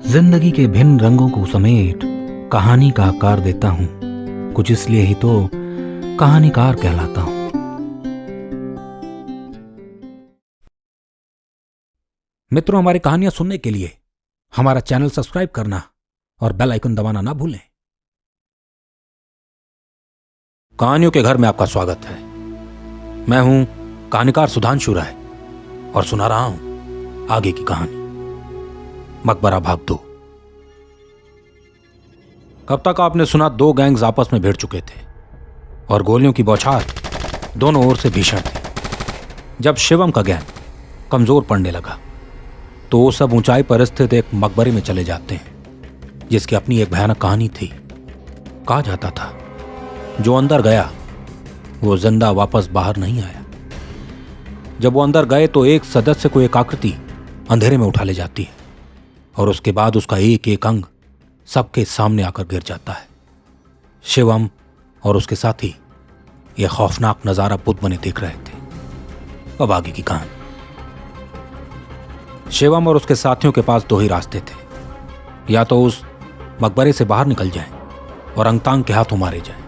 जिंदगी के भिन्न रंगों को समेट कहानी का आकार देता हूं। कुछ इसलिए ही तो कहानीकार कहलाता हूं। मित्रों, हमारी कहानियां सुनने के लिए हमारा चैनल सब्सक्राइब करना और बेल आइकन दबाना ना भूलें। कहानियों के घर में आपका स्वागत है। मैं हूं कहानीकार सुधांशु राय और सुना रहा हूं आगे की कहानी, मकबरा भाग 2। कब तक आपने सुना, दो गैंग्स आपस में भिड़ चुके थे और गोलियों की बौछार दोनों ओर से भीषण थी। जब शिवम का गैंग कमजोर पड़ने लगा तो वो सब ऊंचाई पर स्थित एक मकबरे में चले जाते हैं, जिसकी अपनी एक भयानक कहानी थी। कहा जाता था जो अंदर गया वो जिंदा वापस बाहर नहीं आया। जब वो अंदर गए तो एक सदस्य को एक आकृति अंधेरे में उठा ले जाती है और उसके बाद उसका एक एक अंग सबके सामने आकर गिर जाता है। शिवम और उसके साथी यह खौफनाक नजारा बुत बने देख रहे थे। अब आगे की कहानी। शिवम और उसके साथियों के पास दो ही रास्ते थे, या तो उस मकबरे से बाहर निकल जाएं और अंगतांग के हाथों मारे जाएं,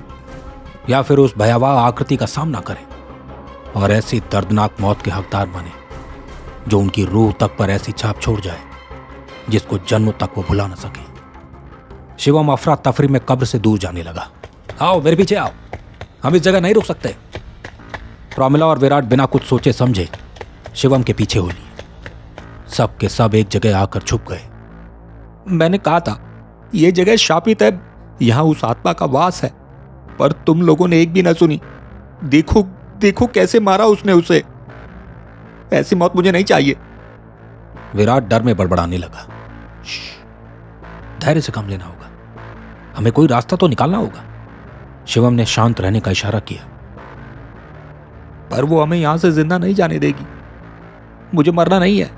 या फिर उस भयावह आकृति का सामना करें और ऐसी दर्दनाक मौत के हकदार बने जो उनकी रूह तक पर ऐसी छाप छोड़ जाए जिसको जन्मों तक वो भुला न सके। शिवम अफरा तफरी में कब्र से दूर जाने लगा। आओ मेरे पीछे आओ, हम इस जगह नहीं रुक सकते। प्रमिला और विराट बिना कुछ सोचे समझे शिवम के पीछे हो लिए। सब के सब एक जगह आकर छुप गए। मैंने कहा था यह जगह शापित है, यहां उस आत्मा का वास है, पर तुम लोगों ने एक भी ना सुनी। देखो देखो कैसे मारा उसने उसे। ऐसी मौत मुझे नहीं चाहिए। विराट डर में बड़बड़ाने लगा। धैर्य से काम लेना होगा, हमें कोई रास्ता तो निकालना होगा। शिवम ने शांत रहने का इशारा किया। पर वो हमें यहां से जिंदा नहीं जाने देगी। मुझे मरना नहीं है।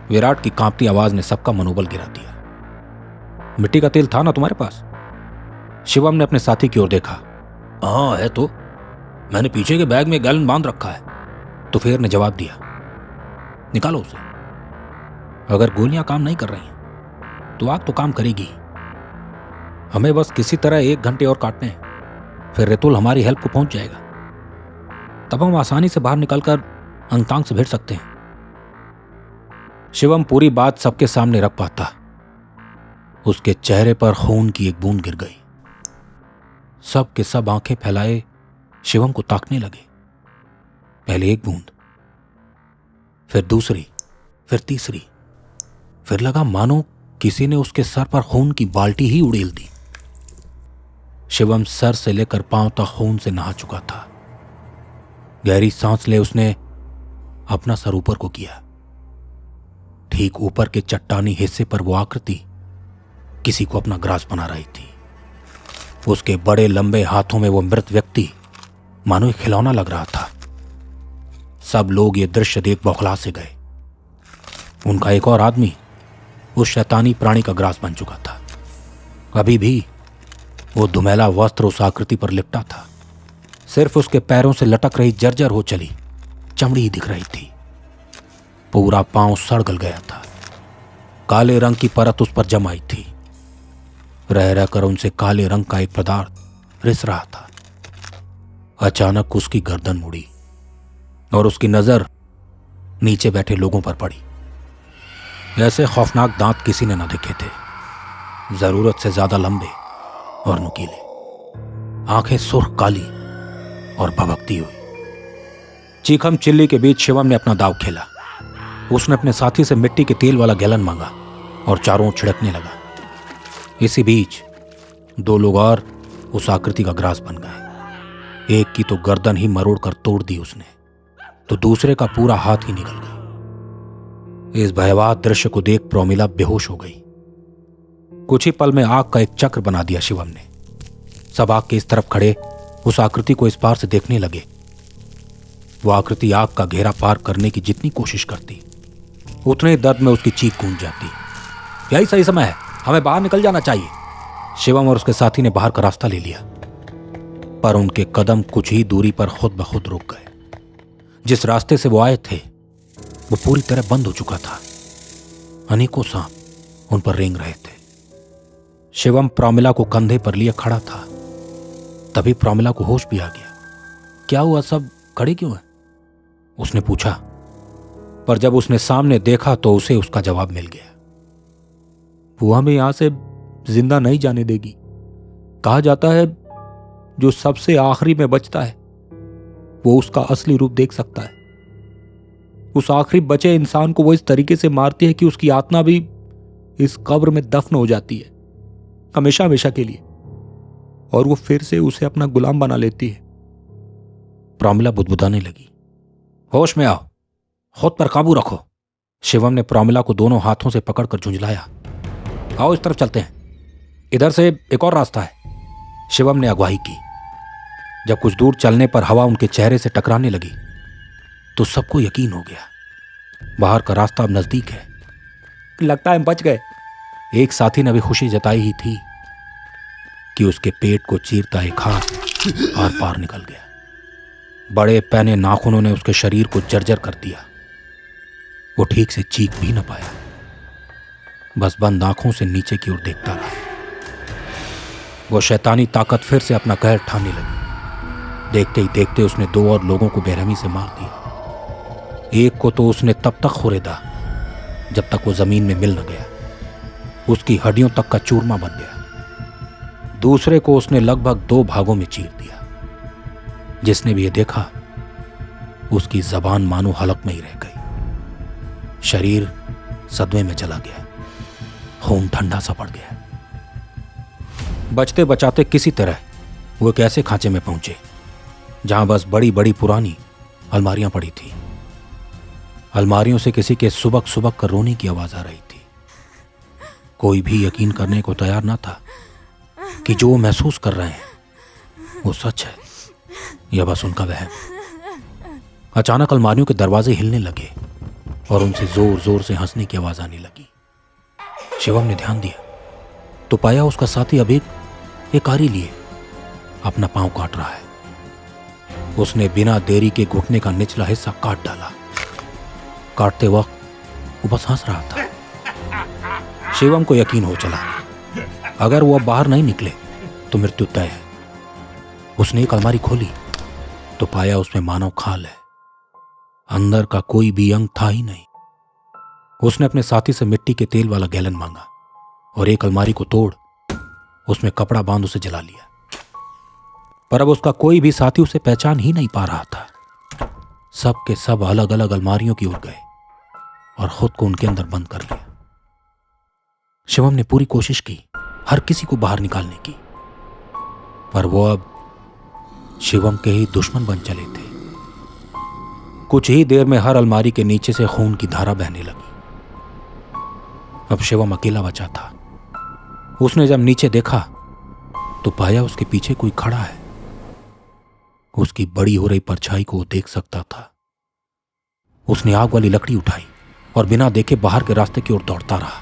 विराट की कांपती आवाज ने सबका मनोबल गिरा दिया। मिट्टी का तेल था ना तुम्हारे पास? शिवम ने अपने साथी की ओर देखा। हाँ है तो, मैंने पीछे के बैग में गैलन बांध रखा है। तो फेर ने जवाब दिया। निकालो उसे। अगर गोलियां काम नहीं कर रही हैं तो आग तो काम करेगी। हमें बस किसी तरह 1 घंटे और काटने हैं, फिर रेतुल हमारी हेल्प को पहुंच जाएगा। तब हम आसानी से बाहर निकलकर अंगतांग से भिड़ सकते हैं। शिवम पूरी बात सबके सामने रख पाता। उसके चेहरे पर खून की एक बूंद गिर गई। सब के सब आंखें फैलाए शिवम को ताकने लगे। पहले एक बूंद, फिर दूसरी, फिर तीसरी। फिर लगा मानो किसी ने उसके सर पर खून की बाल्टी ही उड़ेल दी। शिवम सर से लेकर पांव तक खून से नहा चुका था। गहरी सांस ले उसने अपना सर ऊपर को किया। ठीक ऊपर के चट्टानी हिस्से पर वो आकृति किसी को अपना ग्रास बना रही थी। उसके बड़े लंबे हाथों में वो मृत व्यक्ति मानो एक खिलौना लग रहा था। सब लोग ये दृश्य देख बौखला से गए। उनका एक और आदमी उस शैतानी प्राणी का ग्रास बन चुका था। अभी भी वो धुमेला वस्त्र उस आकृति पर लिपटा था। सिर्फ उसके पैरों से लटक रही जर्जर हो चली चमड़ी ही दिख रही थी। पूरा पांव सड़ गल गया था। काले रंग की परत उस पर जम आई थी। रह रहकर उनसे काले रंग का एक पदार्थ रिस रहा था। अचानक उसकी गर्दन मुड़ी और उसकी नजर नीचे बैठे लोगों पर पड़ी। ऐसे खौफनाक दांत किसी ने न देखे थे। जरूरत से ज्यादा लंबे और नुकीले, आंखें सुर्ख काली और भभकती हुई। चीखम चिल्ली के बीच शिवम ने अपना दाव खेला। उसने अपने साथी से मिट्टी के तेल वाला गैलन मांगा और चारों ओर छिड़कने लगा। इसी बीच 2 लोग और उस आकृति का ग्रास बन गए। एक की तो गर्दन ही मरोड़ कर तोड़ दी उसने, तो दूसरे का पूरा हाथ ही निकल गया। इस भयावह दृश्य को देख प्रमिला बेहोश हो गई। कुछ ही पल में आग का एक चक्र बना दिया शिवम ने। सब आग के इस तरफ खड़े उस आकृति को इस पार से देखने लगे। वो आकृति आग का घेरा पार करने की जितनी कोशिश करती, उतने दर्द में उसकी चीख गूंज जाती। यही सही समय है, हमें बाहर निकल जाना चाहिए। शिवम और उसके साथी ने बाहर का रास्ता ले लिया, पर उनके कदम कुछ ही दूरी पर खुद ब खुद रुक गए। जिस रास्ते से वो आए थे वो पूरी तरह बंद हो चुका था। अनेकों सांप उन पर रेंग रहे थे। शिवम प्रमिला को कंधे पर लिए खड़ा था। तभी प्रमिला को होश भी आ गया। क्या हुआ, सब खड़े क्यों हैं? उसने पूछा, पर जब उसने सामने देखा तो उसे उसका जवाब मिल गया। वो हमें यहां से जिंदा नहीं जाने देगी। कहा जाता है जो सबसे आखिरी में बचता है वो उसका असली रूप देख सकता है। उस आखिरी बचे इंसान को वो इस तरीके से मारती है कि उसकी आत्मा भी इस कब्र में दफन हो जाती है, हमेशा हमेशा के लिए, और वो फिर से उसे अपना गुलाम बना लेती है। प्रमिला बुदबुदाने लगी। होश में आओ, खुद पर काबू रखो। शिवम ने प्रमिला को दोनों हाथों से पकड़कर झुंझलाया। आओ इस तरफ चलते हैं, इधर से एक और रास्ता है। शिवम ने अगुवाई की। जब कुछ दूर चलने पर हवा उनके चेहरे से टकराने लगी तो सबको यकीन हो गया, बाहर का रास्ता अब नजदीक है। लगता है हम बच गए। एक साथी ने अभी खुशी जताई ही थी कि उसके पेट को चीरता एक हाथ आर पार निकल गया। बड़े पैने नाखूनों ने उसके शरीर को जर्जर कर दिया। वो ठीक से चीख भी न पाया, बस बंद आंखों से नीचे की ओर देखता रहा। वो शैतानी ताकत फिर से अपना कहर ठाने लगी। देखते ही देखते उसने 2 और लोगों को बेरहमी से मार दिया। एक को तो उसने तब तक खुरेदा जब तक वो जमीन में मिल न गया, उसकी हड्डियों तक का चूरमा बन गया। दूसरे को उसने लगभग 2 भागों में चीर दिया। जिसने भी ये देखा उसकी जबान मानो हलक में ही रह गई। शरीर सदमे में चला गया, खून ठंडा सा पड़ गया। बचते बचाते किसी तरह वो एक ऐसे खांचे में पहुंचे जहां बस बड़ी बड़ी पुरानी अलमारियां पड़ी थी। अलमारियों से किसी के सुबक सुबक कर रोने की आवाज आ रही थी। कोई भी यकीन करने को तैयार ना था कि जो वो महसूस कर रहे हैं वो सच है या बस उनका वहम। अचानक अलमारियों के दरवाजे हिलने लगे और उनसे जोर जोर से हंसने की आवाज आने लगी। शिवम ने ध्यान दिया तो पाया उसका साथी अब एक आरी लिए अपना पांव काट रहा है। उसने बिना देरी के घुटने का निचला हिस्सा काट डाला। काटते वक्त वो बस हंस रहा था। शिवम को यकीन हो चला, अगर वो अब बाहर नहीं निकले तो मृत्यु तय है। उसने एक अलमारी खोली तो पाया उसमें मानव खाल है। अंदर का कोई भी अंग था ही नहीं। उसने अपने साथी से मिट्टी के तेल वाला गैलन मांगा और एक अलमारी को तोड़ उसमें कपड़ा बांध उसे जला लिया। पर अब उसका कोई भी साथी उसे पहचान ही नहीं पा रहा था। सब के सब अलग अलग अलमारियों की ओर गए और खुद को उनके अंदर बंद कर लिया। शिवम ने पूरी कोशिश की हर किसी को बाहर निकालने की, पर वो अब शिवम के ही दुश्मन बन चले थे। कुछ ही देर में हर अलमारी के नीचे से खून की धारा बहने लगी। अब शिवम अकेला बचा था। उसने जब नीचे देखा तो पाया उसके पीछे कोई खड़ा है। उसकी बड़ी हो रही परछाई को वो देख सकता था। उसने आग वाली लकड़ी उठाई और बिना देखे बाहर के रास्ते की ओर दौड़ता रहा।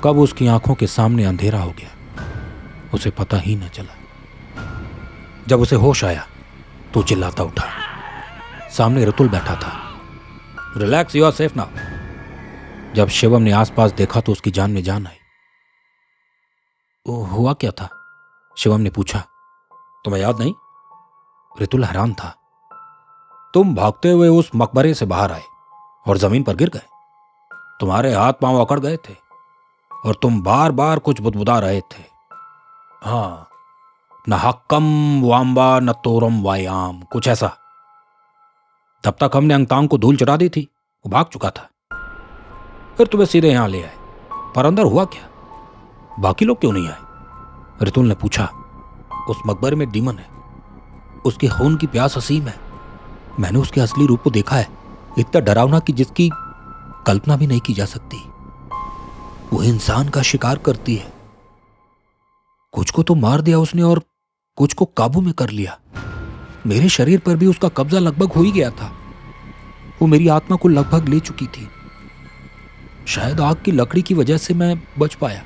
कब उसकी आंखों के सामने अंधेरा हो गया उसे पता ही न चला। जब उसे होश आया तो चिल्लाता उठा। सामने रतुल बैठा था। Relax, you are safe now. जब शिवम ने आसपास देखा तो उसकी जान में जान आई। हुआ क्या था? शिवम ने पूछा। तुम्हें याद नहीं? रितुल हैरान था। तुम भागते हुए उस मकबरे से बाहर आए और जमीन पर गिर गए। तुम्हारे हाथ पांव अकड़ गए थे और तुम बार बार कुछ बुदबुदा रहे थे। हाँ, न हक्कम वाम्बा न तोरम वायाम, कुछ ऐसा। तब तक हमने अंगतांग को धूल चढ़ा दी थी, वो भाग चुका था। फिर तुम्हें सीधे यहां ले आए। पर अंदर हुआ क्या? बाकी लोग क्यों नहीं आए? रितुल ने पूछा। उस मकबरे में डीमन है, उसके खून की प्यास असीम है। मैंने उसके असली रूप को देखा है, इतना डरावना कि जिसकी कल्पना भी नहीं की जा सकती। वो इंसान का शिकार करती है। कुछ को तो मार दिया उसने और कुछ को काबू में कर लिया। मेरे शरीर पर भी उसका कब्जा लगभग हो ही गया था। वो मेरी आत्मा को लगभग ले चुकी थी। शायद आग की लकड़ी की वजह से मैं बच पाया।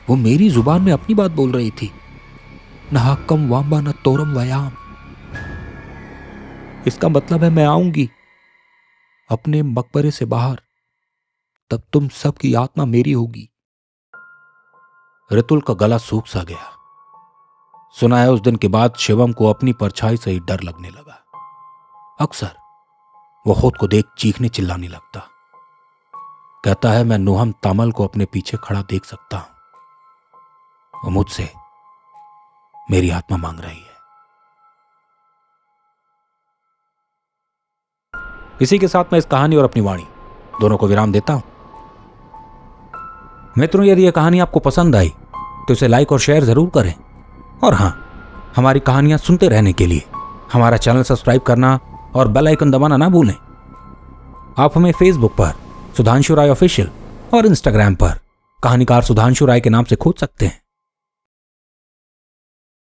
वो मेरी जुबान में अपनी बात बोल रही थी, न हक्कम वाम्बा न तोरम वयाम। इसका मतलब है मैं आऊंगी अपने मकबरे से बाहर तब तुम सबकी आत्मा मेरी होगी। ऋतुल का गला सूख सा गया। सुना है उस दिन के बाद शिवम को अपनी परछाई से ही डर लगने लगा। अक्सर वो खुद को देख चीखने चिल्लाने लगता। कहता है मैं नूहम तामल को अपने पीछे खड़ा देख सकता हूं। वो मुझसे मेरी आत्मा मांग रही है। इसी के साथ मैं इस कहानी और अपनी वाणी दोनों को विराम देता हूं। मित्रों, यदि यह कहानी आपको पसंद आई तो इसे लाइक और शेयर जरूर करें। और हां, हमारी कहानियां सुनते रहने के लिए हमारा चैनल सब्सक्राइब करना और बेल आइकन दबाना ना भूलें। आप हमें फेसबुक पर सुधांशु राय ऑफिशियल और इंस्टाग्राम पर कहानीकार सुधांशु राय के नाम से खोज सकते हैं।